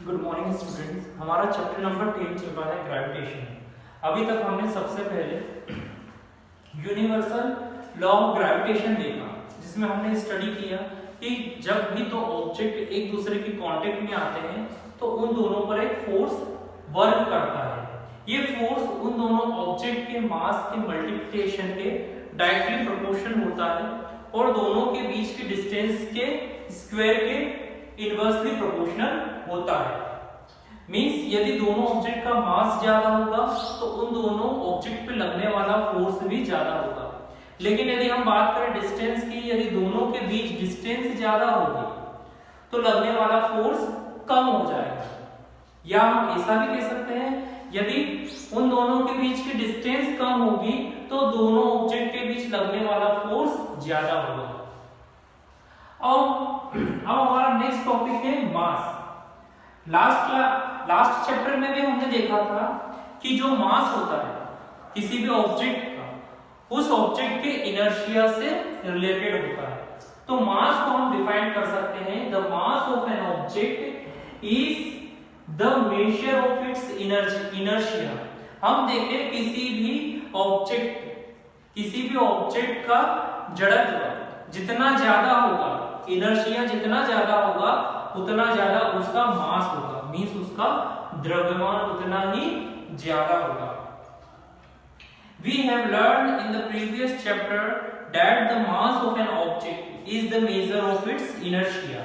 Good morning students. हमारा chapter number 10 चल रहा है ग्रेविटेशन। अभी तक हमने सबसे पहले यूनिवर्सल लॉ ऑफ ग्रेविटेशन देखा, जिसमें हमने स्टडी किया कि जब भी दो ऑब्जेक्ट एक दूसरे के कांटेक्ट में आते हैं तो उन दोनों पर एक फोर्स वर्क करता है। ये फोर्स उन दोनों ऑब्जेक्ट के मास के मल्टीप्लिकेशन के डायरेक्टली प्रोपोर्शनल होता है और दोनों के बीच की डिस्टेंस के स्क्वायर के इनवर्सली प्रोपोर्शनल होता है। मींस यदि दोनों ऑब्जेक्ट का मास ज्यादा होगा तो उन दोनों ऑब्जेक्ट पे लगने वाला फोर्स भी ज्यादा होगा। लेकिन यदि हम बात करें डिस्टेंस की, यदि दोनों के बीच डिस्टेंस ज्यादा होगी तो लगने वाला फोर्स कम हो जाएगा। या हम ऐसा भी कह सकते हैं, यदि उन दोनों के बीच की डिस्टेंस कम होगी तो दोनों ऑब्जेक्ट के बीच लगने वाला फोर्स ज्यादा होगा। अब हमारा नेक्स्ट टॉपिक है मास। लास्ट चैप्टर में भी हमने देखा था कि जो मास होता है किसी भी ऑब्जेक्ट का, उस ऑब्जेक्ट के इनर्शिया से रिलेटेड होता है। तो मास को हम डिफाइन कर सकते हैं, the mass of an object is the measure of its inertia. हम देखें किसी भी ऑब्जेक्ट का जड़त्व जितना ज्यादा होगा, इनर्शिया जितना ज्यादा होगा, उतना ज्यादा उसका मास होगा। मींस उसका द्रव्यमान उतना ही ज्यादा होगा। We have learned in the previous chapter that the mass of an object is the measure of its inertia.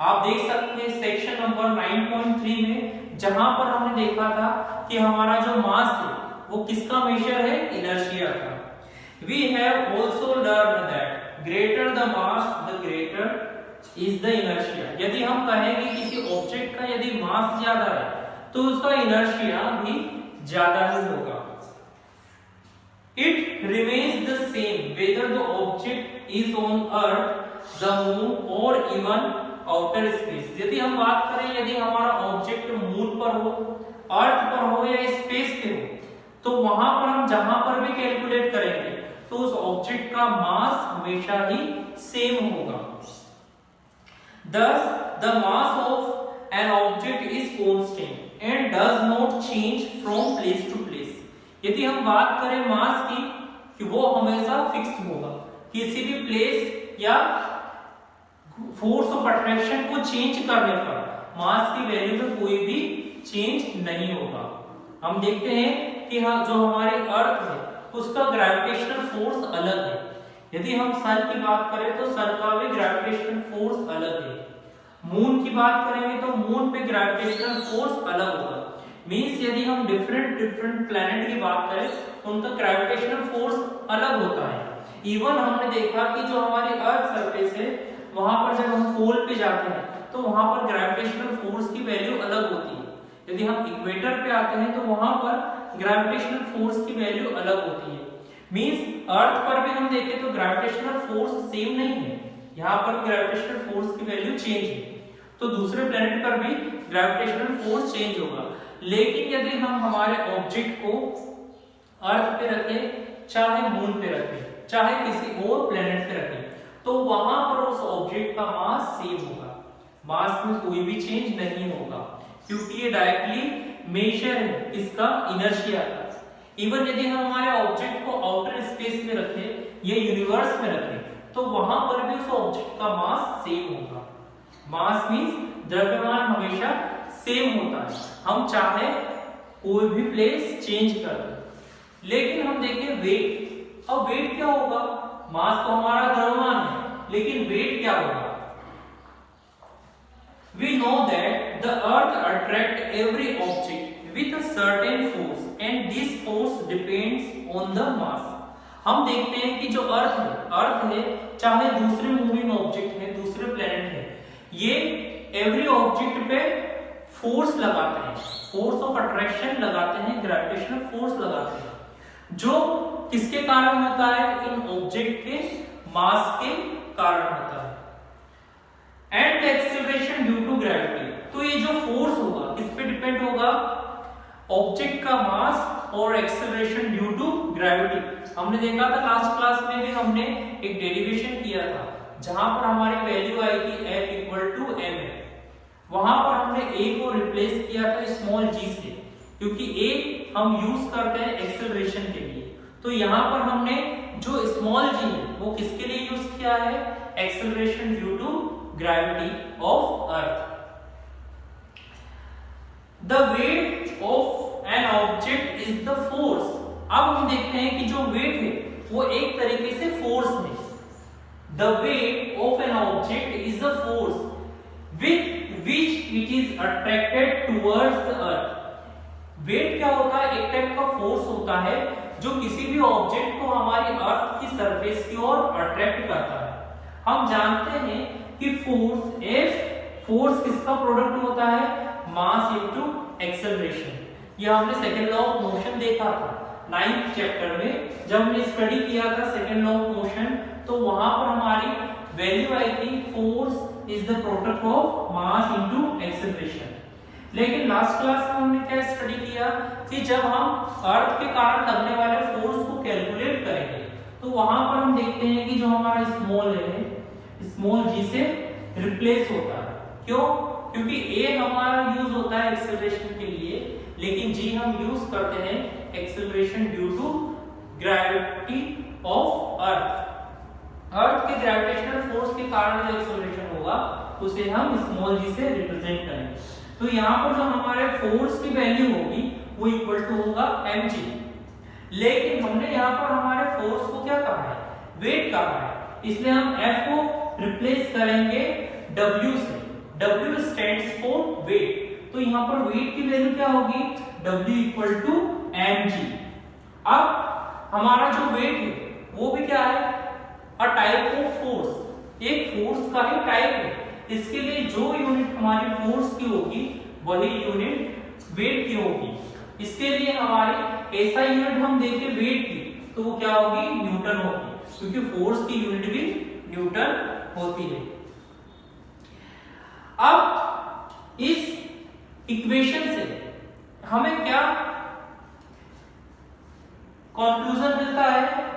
आप देख सकते हैं सेक्शन नंबर 9.3 में, जहां पर हमने देखा था कि हमारा जो मास है वो किसका मेजर है, इनर्शिया का। We have also learned that greater the mass the greater is the inertia. यदि हम कहेंगे किसी ऑब्जेक्ट का यदि मास ज्यादा है तो उसका इनर्शिया भी ज्यादा ही होगा। It remains the same whether the object is on earth, the moon or even outer space. यदि हम बात करें, यदि हमारा ऑब्जेक्ट मून पर हो, अर्थ पर हो या स्पेस पे हो, तो वहां पर हम जहां पर भी कैलकुलेट करेंगे तो उस ऑब्जेक्ट का मास हमेशा ही सेम होगा। Thus, the mass of an object is constant and does not change from place to place. यदि हम बात करें मास की, कि वो हमेशा फिक्स होगा, किसी भी प्लेस या फोर्स ऑफ अट्रैक्शन को चेंज करने पर मास की वैल्यू में कोई भी चेंज नहीं होगा। हम देखते हैं कि हाँ, जो हमारे अर्थ है उसका ग्रेविटेशनल फोर्स अलग है। यदि हम सन की बात करें तो सन का भी ग्रेविटेशनल फोर्स अलग है। मून की बात करेंगे तो मून पे ग्रेविटेशनल फोर्स अलग होगा। मींस यदि हम डिफरेंट प्लैनेट की बात करें तो उनका ग्रेविटेशनल फोर्स अलग होता है। इवन हमने देखा कि जो हमारी अर्थ सरफेस है वहां पर जब हम पोल पे जाते हैं तो वहां पर ग्रेविटेशनल फोर्स की वैल्यू अलग होती है। यदि हम इक्वेटर पे आते हैं तो वहां पर ग्रेविटेशनल फोर्स की वैल्यू अलग होती है। मींस अर्थ पर भी हम देखें तो ग्रेविटेशनल फोर्स सेम नहीं है, यहाँ पर ग्रेविटेशनल फोर्स की वैल्यू चेंज है। तो दूसरे प्लेनेट पर भी ग्रेविटेशनल फोर्स चेंज होगा। लेकिन यदि हम हमारे ऑब्जेक्ट को अर्थ पे रखें, चाहे मून पे रखें, चाहे किसी और प्लेनेट पे रखें, तो वहां पर उस ऑब्जेक्ट का मास सेम होगा, मास में कोई भी चेंज नहीं होगा, क्योंकि ये डायरेक्टली मेजर है इसका इनर्शिया का। इवन यदि हम हमारे ऑब्जेक्ट को आउटर स्पेस में रखें या यूनिवर्स में रखें तो वहां पर भी उस ऑब्जेक्ट का मास सेम होगा। मास मींस द्रव्यमान हमेशा सेम होता है, हम चाहे कोई भी प्लेस चेंज कर दें। लेकिन हम देखें वेट, अब वेट क्या होगा, मास तो हमारा द्रव्यमान है लेकिन वेट क्या होगा। We know that the earth attracts every object with a certain force and this force depends on the mass. हम देखते हैं कि जो अर्थ है चाहे दूसरे मूविंग ऑब्जेक्ट है, दूसरे प्लेनेट है, ये एवरी ऑब्जेक्ट पे फोर्स लगाते हैं, फोर्स ऑफ अट्रैक्शन लगाते हैं, ग्रेविटेशनल फोर्स लगाते हैं, जो किसके कारण होता है, इन ऑब्जेक्ट के मास के कारण होता है। And acceleration due to gravity, तो ये जो फोर्स होगा किस पे डिपेंड होगा, ऑब्जेक्ट का मास और एक्सेलरेशन ड्यू टू ग्रेविटी। हमने देखा था लास्ट क्लास में भी हमने एक डेरिवेशन किया था जहां पर हमारी वैल्यू आई थी F = ma। वहां पर हमने a को रिप्लेस किया था स्मॉल g से, क्योंकि a हम यूज करते हैं एक्सेलरेशन के लिए। तो यहाँ पर हमने जो स्मॉल g है वो किसके लिए यूज किया है? Acceleration due to gravity of earth. The weight of an object is the force. अब हम देखते हैं कि जो वेट है वो एक तरीके से फोर्स है। The weight of an object is the force with which it is attracted towards the earth. Weight क्या होता है? एक टाइप का फोर्स होता है जो किसी भी ऑब्जेक्ट को हमारी अर्थ की सरफेस की ओर अट्रैक्ट करता है। हम जानते हैं कि फोर्स F, फोर्स किसका प्रोडक्ट होता है? Mass into acceleration. ये हमने सेकंड लॉ ऑफ मोशन देखा था 9th चैप्टर में, जब हमने स्टडी किया था सेकंड लॉ ऑफ मोशन, तो वहां पर हमारी वैल्यू आई थी force is the product of mass into acceleration. लेकिन लास्ट क्लास में हमने क्या स्टडी किया कि जब हम अर्थ के कारण लगने वाले फोर्स को कैलकुलेट करेंगे तो वहां पर हम देखते हैं कि जो हमारा स्मॉल है स्मॉल g से रिप्लेस होता है। क्यों? क्योंकि a हमारा यूज होता है एक्सेलरेशन के लिए, लेकिन g हम यूज करते हैं acceleration due to gravity of earth. Earth के ग्रेविटेशनल फोर्स के कारण जो एक्सेलरेशन होगा उसे हम स्मॉल g से रिप्रेजेंट करेंगे। तो यहाँ पर जो हमारे फोर्स की वैल्यू होगी वो इक्वल टू होगा mg। लेकिन हमने यहाँ पर हमारे फोर्स को क्या कहा है? वेट कहा है, इसलिए हम F को रिप्लेस करेंगे W से। W स्टैंड्स फॉर वेट, तो यहाँ पर वेट की वैल्यू क्या होगी? W equal to mg। अब हमारा जो वेट है वो भी क्या है? अ टाइप ऑफ फोर्स, एक फोर्स का ही टाइप है। इसके लिए जो यूनिट हमारी फोर्स की होगी वही यूनिट वेट की होगी। इसके लिए हमारी ऐसा यूनिट हम देखें वेट की तो वो क्या होगी? न्यूटन होगी, क्योंकि फोर्स की यूनिट भी न्यूटन होती है। अब इस इक्वेशन से हमें क्या कंक्लूजन मिलता है?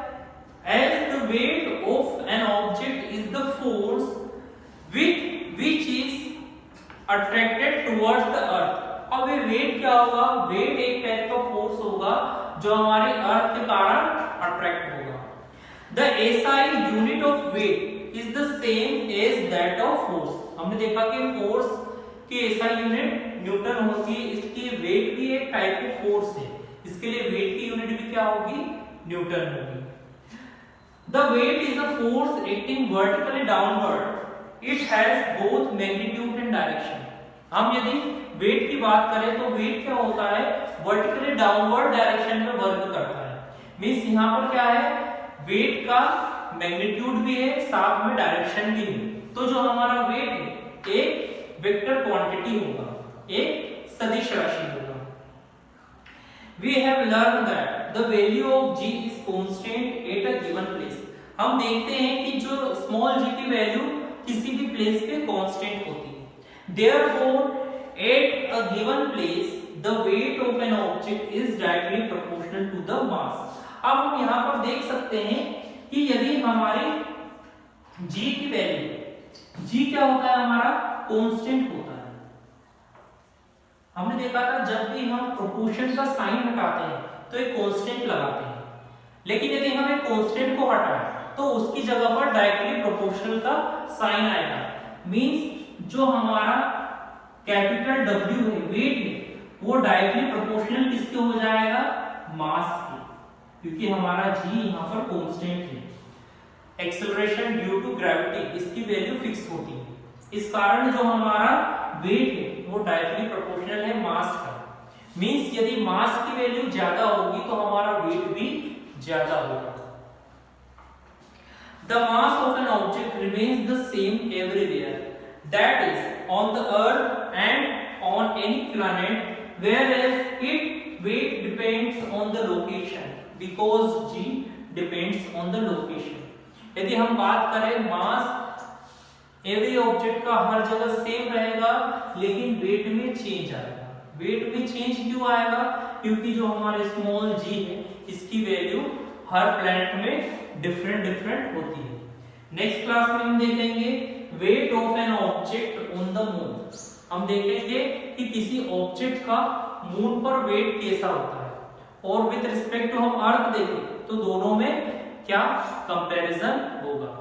As the weight of an object is the force with which is attracted towards the earth। अब ये वेट क्या होगा? वेट एक टाइप का फोर्स होगा जो हमारे अर्थ के कारण अट्रैक्ट होगा। The SI unit of weight is the same as that of force। हमने देखा कि फोर्स की SI यूनिट न्यूटन होती है, इसकी वेट भी एक टाइप ऑफ फोर्स है, इसके लिए वेट की यूनिट भी क्या होगी? न्यूटन होगी। The weight is a force acting vertically downward. It has both magnitude and direction। हम यदि वेट की बात करें तो वेट क्या होता है? वर्टिकली डाउनवर्ड डायरेक्शन में वर्क करता है। मींस यहाँ पर क्या है? वेट का मैग्नीट्यूड भी है, साथ में डायरेक्शन भी है। तो जो हमारा वेट है एक वेक्टर क्वांटिटी होगा, एक सदिश राशि होगा। We have learned that the value of g is constant at a given place। हम देखते हैं कि जो स्मॉल g की वैल्यू किसी भी प्लेस पे कांस्टेंट होती है। Therefore, at a given place, the weight of an object is directly proportional to the mass। अब हम यहाँ पर देख सकते हैं कि यदि हमारी g की वैल्यू, g क्या होता है? हमारा कांस्टेंट होता है। हमने देखा था जब भी हम प्रोपोर्शन का साइन हटाते हैं तो एक कांस्टेंट लगाते हैं, लेकिन यदि हम एक कांस्टेंट को हटाएं तो उसकी जगह पर डायरेक्टली प्रोपोर्शनल का साइन आएगा। मींस जो हमारा कैपिटल W है, वेट है, वो डायरेक्टली प्रोपोर्शनल किसके हो जाएगा? मास के, क्योंकि हमारा g यहाँ पर कांस्टेंट है। एक्सेलरेशन ड्यू टू ग्रेविटी, इसकी वैल्यू फिक्स होती है, इस कारण जो हमारा वेट है वो डायरेक्टली प्रोपोर्शनल है मास का। मींस यदि मास की वैल्यू ज्यादा होगी तो हमारा वेट भी ज्यादा होगा। The mass of an object remains the same everywhere, that is on the earth and on any planet, whereas its weight depends on the location because g depends on the location। यदि हम बात करें मास every object का हर जगह same रहेगा, लेकिन wait में change आएगा। वेट में चेंज क्यों आएगा? क्योंकि जो हमारे स्मॉल g है इसकी वैल्यू हर प्लैनेट में डिफरेंट होती है। नेक्स्ट क्लास में हम देखेंगे wait of an object on the moon. हम देखेंगे कि किसी ऑब्जेक्ट का मून पर वेट कैसा होता है और विद रिस्पेक्ट टू हम अर्थ देखें तो दोनों में क्या कंपैरिजन होगा।